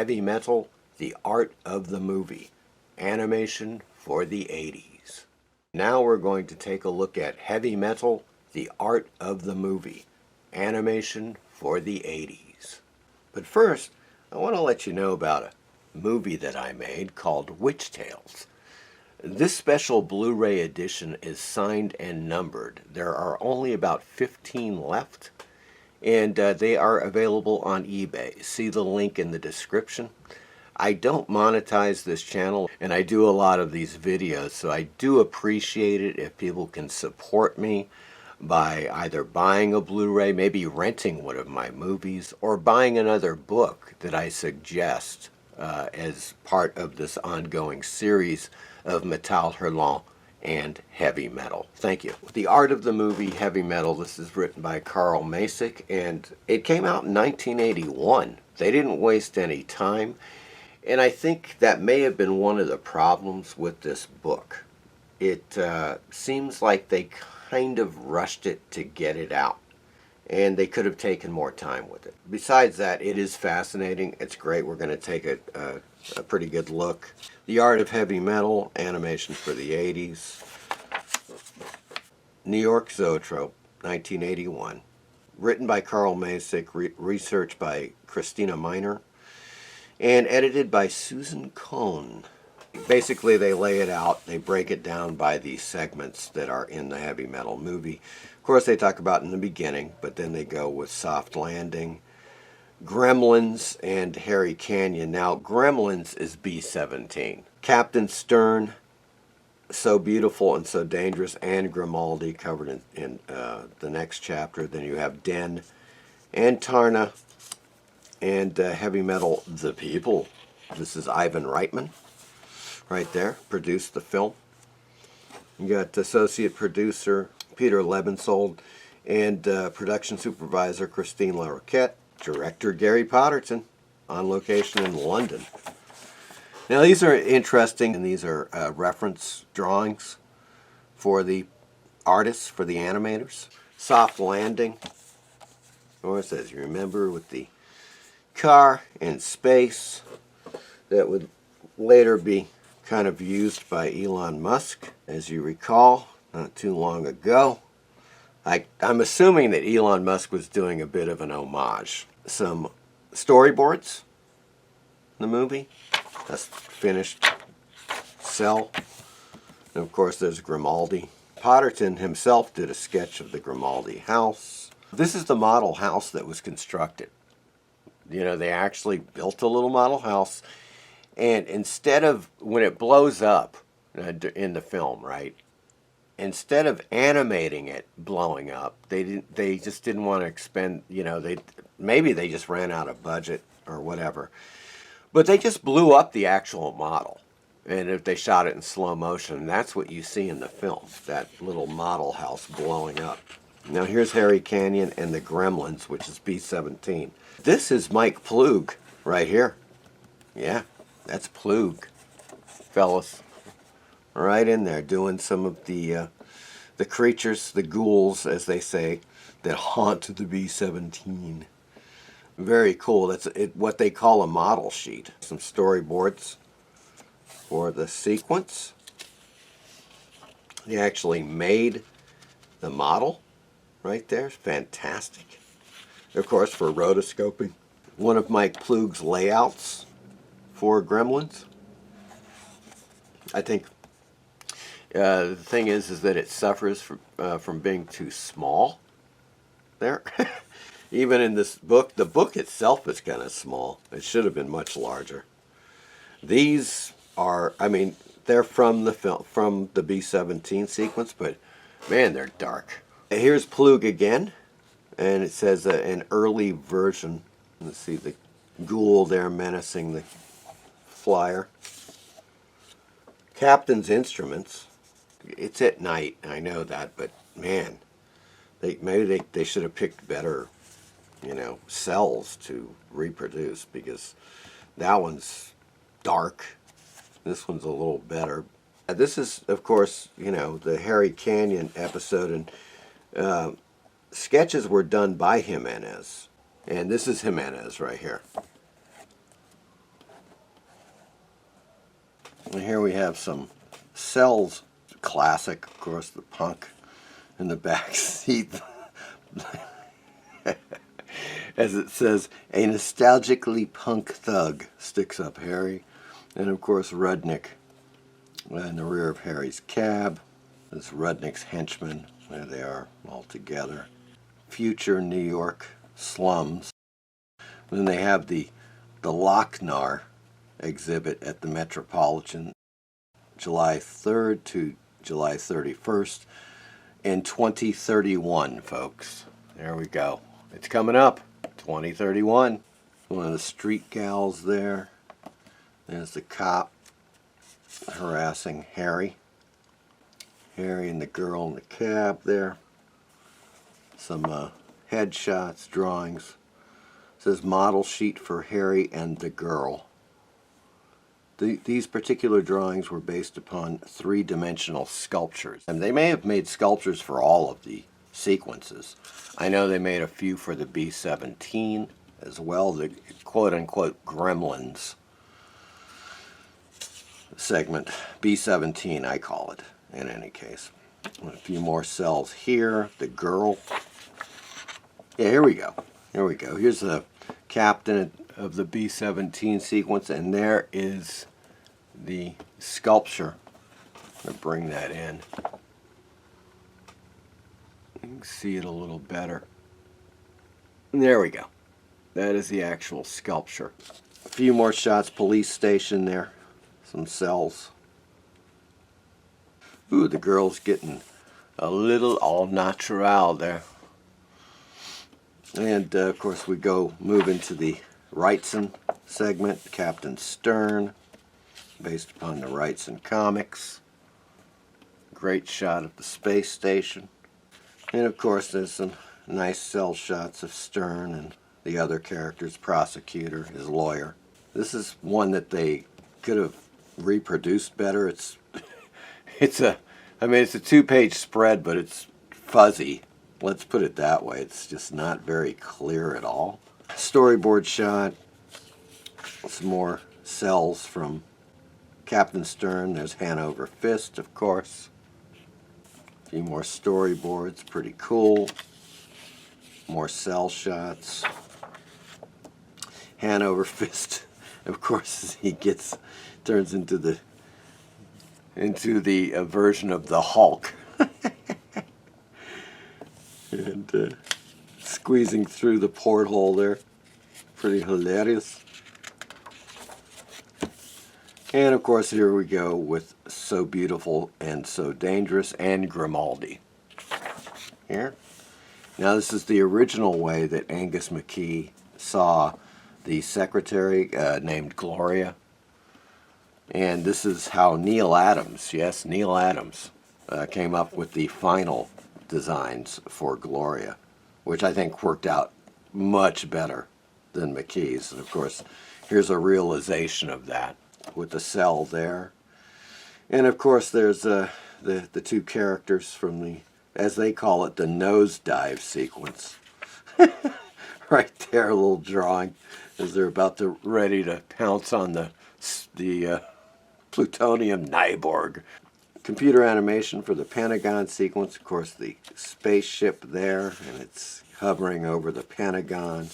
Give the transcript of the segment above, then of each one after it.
Heavy Metal, The Art of the Movie, animation for the 80s. Now we're going to take a look at Heavy Metal, The Art of the Movie, animation for the 80s. But first, I want to let you know about a movie that I made called Witch Tales. This special Blu-ray edition is signed and numbered. There are only about 15 left, and they are available on eBay. See the link in the description. I don't monetize this channel, and I do a lot of these videos, so I do appreciate it if people can support me by either buying a Blu-ray, maybe renting one of my movies, or buying another book that I suggest as part of this ongoing series of Metal Hurlant and Heavy Metal. Thank you. The Art of the Movie, Heavy Metal, this is written by Carl Macek, and it came out in 1981. They didn't waste any time, and I think that may have been one of the problems with this book. It seems like they kind of rushed it to get it out, and they could have taken more time with it. Besides that, it is fascinating. It's great. We're going to take a pretty good look. The Art of Heavy Metal, animation for the 80s. New York Zoetrope, 1981. Written by Carl Macek, researched by Christina Miner, and edited by Susan Cohn. Basically, they lay it out, they break it down by the segments that are in the Heavy Metal movie. Of course, they talk about in the beginning, but then they go with Soft Landing, Gremlins, and Harry Canyon. Now, Gremlins is B-17. Captain Stern, So Beautiful and So Dangerous, and Grimaldi covered in the next chapter. Then you have Den and Tarna, and Heavy Metal, The People. This is Ivan Reitman right there, produced the film. You got associate producer Peter Lebensold, and production supervisor Christine LaRoquette. Director Gary Potterton, on location in London. Now these are interesting, and these are reference drawings for the artists, for the animators. Soft Landing, or it says, you remember, with the car in space that would later be kind of used by Elon Musk, as you recall, not too long ago. I'm assuming that Elon Musk was doing a bit of an homage. Some storyboards in the movie. That's finished cell. And of course there's Grimaldi. Potterton himself did a sketch of the Grimaldi house. This is the model house that was constructed. You know, they actually built a little model house, and instead of, when it blows up in the film, right? Instead of animating it blowing up, they just didn't want to expend, you know, maybe they just ran out of budget or whatever. But they just blew up the actual model. And if they shot it in slow motion, that's what you see in the film, that little model house blowing up. Now here's Harry Canyon and the Gremlins, which is B-17. This is Mike Ploog right here. Yeah, that's Ploog, fellas. Right in there, doing some of the creatures, the ghouls, as they say, that haunt the B-17. Very cool. That's what they call a model sheet. Some storyboards for the sequence. They actually made the model right there. Fantastic. Of course, for rotoscoping. One of Mike Ploog's layouts for Gremlins. I think the thing is that it suffers from being too small there. Even in this book, the book itself is kind of small. It should have been much larger. These are, I mean, they're from the film, from the B-17 sequence, but man, they're dark. Here's Ploog again, and it says an early version. Let's see the ghoul there menacing the flyer. Captain's Instruments. It's at night, I know that, but man, maybe they should have picked better, you know, cells to reproduce, because that one's dark. This one's a little better. This is, of course, you know, the Harry Canyon episode, and sketches were done by Jimenez. And this is Jimenez right here. And here we have some Cells classic, of course, the punk in the back seat. As it says, a nostalgically punk thug sticks up Harry. And of course, Rudnick in the rear of Harry's cab. This Rudnick's henchmen. There they are all together. Future New York slums. Then they have the Lochnar exhibit at the Metropolitan, July 3rd to July 31st in 2031, folks. There we go. It's coming up, 2031. One of the street gals there. There's the cop harassing Harry. Harry and the girl in the cab there. Some headshots, drawings. It says model sheet for Harry and the girl. These particular drawings were based upon three-dimensional sculptures. And they may have made sculptures for all of the sequences. I know they made a few for the B-17 as well, the quote-unquote Gremlins segment. B-17, I call it, in any case. A few more cells here. The girl. Yeah, here we go. Here we go. Here's the captain of the B-17 sequence, and there is the sculpture. I'm going to bring that in. You can see it a little better. There we go. That is the actual sculpture. A few more shots. Police station there. Some cells. Ooh, the girl's getting a little au naturel there. And of course we move into the Wrightson segment, Captain Stern, based upon the Wrightson comics. Great shot of the space station. And of course there's some nice cell shots of Stern and the other characters, prosecutor, his lawyer. This is one that they could have reproduced better. It's a 2-page spread, but it's fuzzy. Let's put it that way. It's just not very clear at all. Storyboard shot. Some more cells from Captain Stern. There's Hanover Fist, of course. A few more storyboards. Pretty cool. More cell shots. Hanover Fist, of course, he turns into the version of the Hulk. And squeezing through the porthole there. Pretty hilarious. And of course here we go with So Beautiful and So Dangerous and Grimaldi. Here. Now this is the original way that Angus McKee saw the secretary named Gloria. And this is how Neil Adams, yes, Neil Adams, came up with the final designs for Gloria, which I think worked out much better than McKee's. And of course, here's a realization of that with the cell there. And of course, there's the two characters from the, as they call it, the nosedive sequence. Right there, a little drawing as they're ready to pounce on the plutonium Nyborg. Computer animation for the Pentagon sequence. Of course, the spaceship there, and it's hovering over the Pentagon.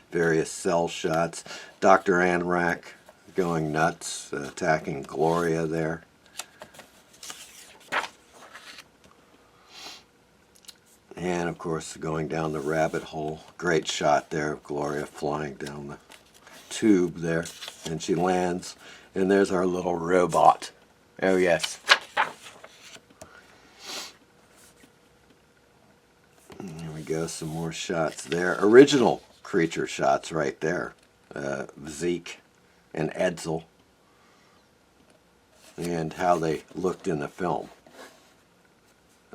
Various cell shots. Dr. Anrak going nuts, attacking Gloria there. And of course, going down the rabbit hole. Great shot there of Gloria flying down the tube there. And she lands. And there's our little robot. Oh, yes. And here we go. Some more shots there. Original creature shots right there. Zeke and Edsel. And how they looked in the film.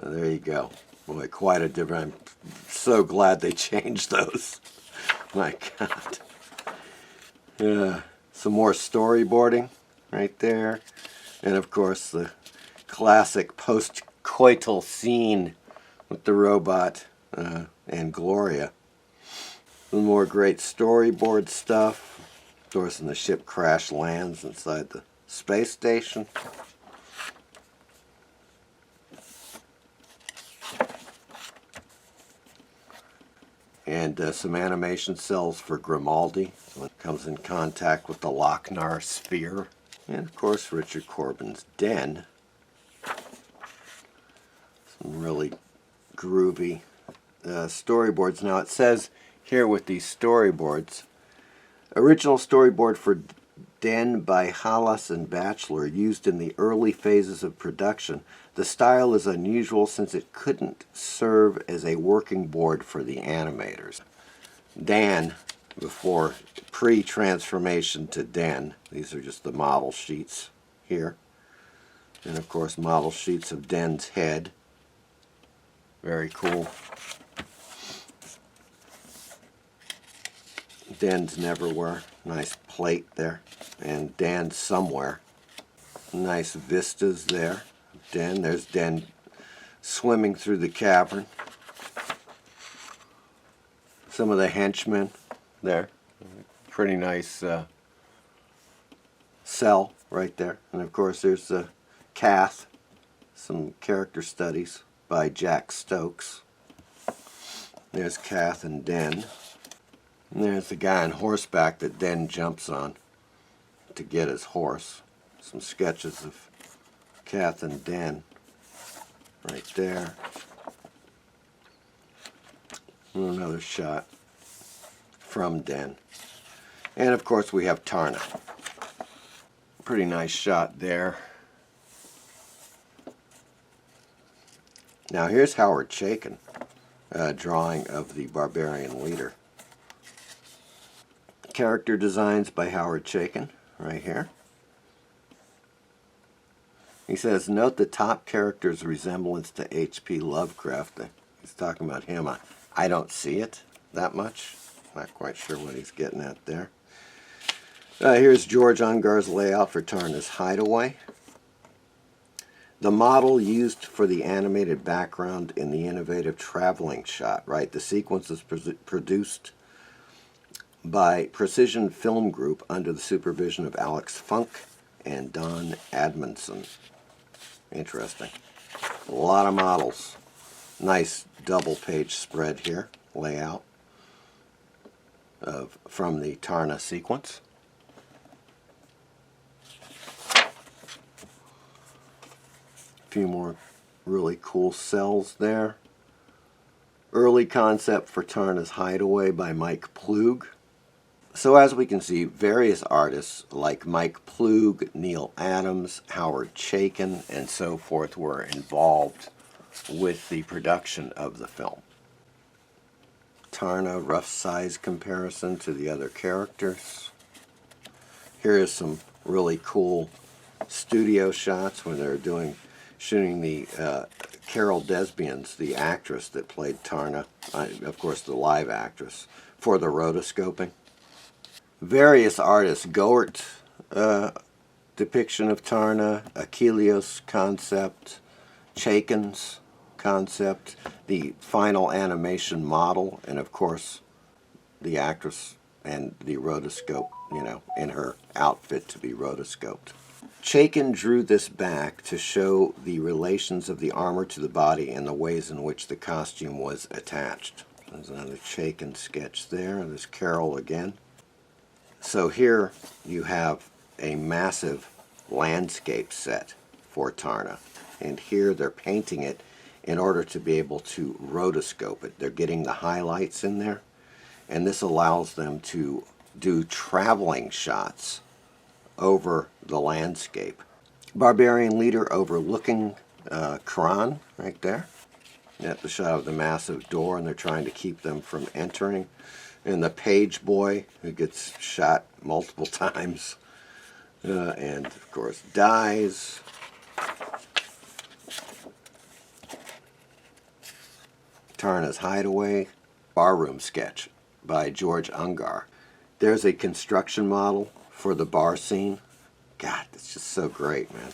There you go. Boy, quite a different. I'm so glad they changed those. My God. Some more storyboarding right there. And of course the classic post-coital scene with the robot and Gloria. Some more great storyboard stuff. Of course, and the ship crash lands inside the space station. And some animation cells for Grimaldi when it comes in contact with the Lochnar sphere. And of course, Richard Corbin's den. Some really groovy storyboards. Now it says here with these storyboards, original storyboard for Den by Halas and Batchelor, used in the early phases of production. The style is unusual since it couldn't serve as a working board for the animators. Dan, before pre-transformation to Den, these are just the model sheets here. And of course model sheets of Den's head. Very cool. Den's Neverwhere. Nice plate there. And Dan Somewhere. Nice vistas there. Den. There's Den swimming through the cavern. Some of the henchmen there. Pretty nice cell right there. And of course there's Kath. Some character studies by Jack Stokes. There's Kath and Den. And there's the guy on horseback that Den jumps on to get his horse. Some sketches of Kath and Den right there. And another shot from Den. And of course we have Tarna. Pretty nice shot there. Now here's Howard Chaykin, drawing of the Barbarian leader. Character designs by Howard Chaykin, right here. He says, note the top character's resemblance to H.P. Lovecraft. He's talking about him. I don't see it that much. Not quite sure what he's getting at there. Here's George Ungar's layout for Tarna's Hideaway. The model used for the animated background in the innovative traveling shot, right? The sequence is produced by Precision Film Group under the supervision of Alex Funk and Don Admonson. Interesting. A lot of models. Nice double page spread here, layout from the Tarna sequence. A few more really cool cells there. Early concept for Tarna's Hideaway by Mike Plug. So as we can see, various artists like Mike Plug, Neil Adams, Howard Chaykin, and so forth were involved with the production of the film. Tarna, rough size comparison to the other characters. Here is some really cool studio shots when they're shooting the Carol Desbians, the actress that played Tarna, of course the live actress, for the rotoscoping. Various artists, Goert depiction of Tarna, Achilleos concept, Chaykin's concept, the final animation model, and of course the actress and the rotoscope, in her outfit to be rotoscoped. Chaykin drew this back to show the relations of the armor to the body and the ways in which the costume was attached. There's another Chaykin sketch there. There's Carol again. So here you have a massive landscape set for Tarna. And here they're painting it in order to be able to rotoscope it. They're getting the highlights in there. And this allows them to do traveling shots over the landscape. Barbarian leader overlooking Kron right there. At the shot of the massive door, and they're trying to keep them from entering. And the page boy who gets shot multiple times and of course dies. Tarna's Hideaway, barroom sketch by George Ungar. There's a construction model for the bar scene. God, it's just so great, man.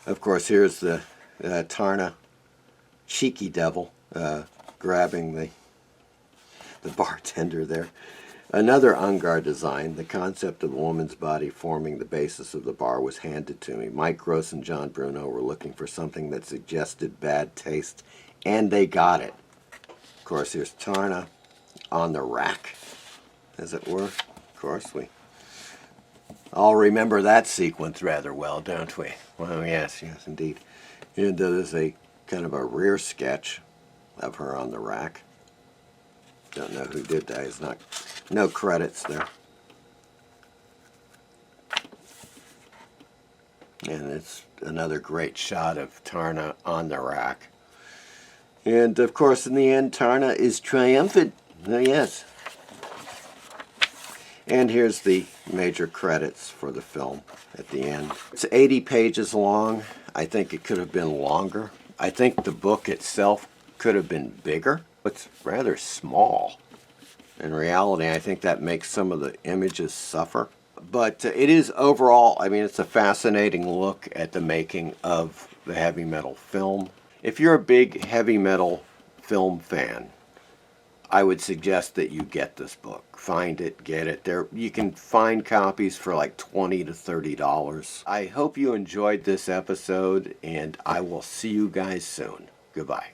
Of course, here's the Tarna cheeky devil grabbing the bartender there. Another Ungar design, the concept of a woman's body forming the basis of the bar, was handed to me. Mike Gross and John Bruno were looking for something that suggested bad taste, and they got it. Of course, here's Tarna on the rack, as it were. Of course, we all remember that sequence rather well, don't we? Well, yes, indeed. And there's a kind of a rear sketch of her on the rack. Don't know who did that. It's not, no credits there. And it's another great shot of Tarna on the rack. And of course, in the end, Tarna is triumphant. Oh, yes. And here's the major credits for the film at the end. It's 80 pages long. I think it could have been longer. I think the book itself could have been bigger. It's rather small. In reality, I think that makes some of the images suffer. But it is overall, I mean, it's a fascinating look at the making of the heavy metal film. If you're a big heavy metal film fan, I would suggest that you get this book. Find it, get it. There, you can find copies for like $20 to $30. I hope you enjoyed this episode, and I will see you guys soon. Goodbye.